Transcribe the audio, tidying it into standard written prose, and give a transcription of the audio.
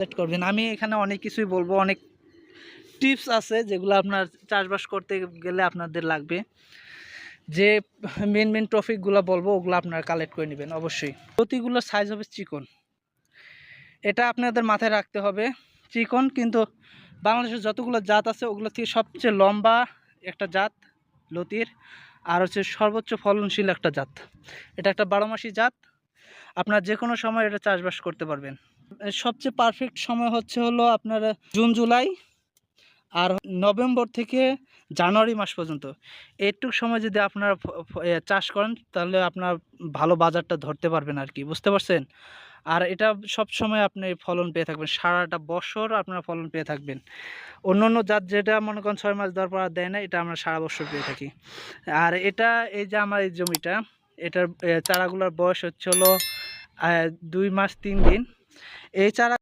Select করবেন। আমি এখানে অনেক কিছুই বলবো, অনেক টিপস আছে যেগুলো আপনার চাষবাস করতে গেলে আপনাদের লাগবে। যে মেন টপিকগুলো বলবো ওগুলো আপনারা কালেক্ট করে নেবেন অবশ্যই। প্রতিগুলোর সাইজ হবে চিকন, এটা আপনাদের মাথায় রাখতে হবে। চিকন কিন্তু বাংলাদেশের যতগুলো জাত আছে ওগুলো থেকে সবচেয়ে লম্বা একটা জাত লতির, আর হচ্ছে সর্বোচ্চ ফলনশীল একটা জাত। এটা একটা 12 মাসি জাত, আপনার যে কোনো সময় এটা চাষবাস করতে পারবেন। সবচেয়ে পারফেক্ট সময় হলো আপনার জুন জুলাই আর নভেম্বর থেকে জানুয়ারি মাস পর্যন্ত। এইটুকু সময় যদি আপনারা চাষ করেন তাহলে আপনার ভালো বাজারটা ধরতে পারবেন আর কি, বুঝতে পারছেন। আর এটা সব সময় আপনি ফলন পেয়ে থাকবেন, সারাটা বছর আপনারা ফলন পেয়ে থাকবেন। অন্য অন্য জাত যেটা মনে করেন 6 মাস দেওয়ার পর আর দেয় না, এটা আমরা সারা বছর পেয়ে থাকি। আর এটা এই যে আমার এই জমিটা, এটার চারাগুলোর বয়স হলো 2 মাস 3 দিন। এই চারা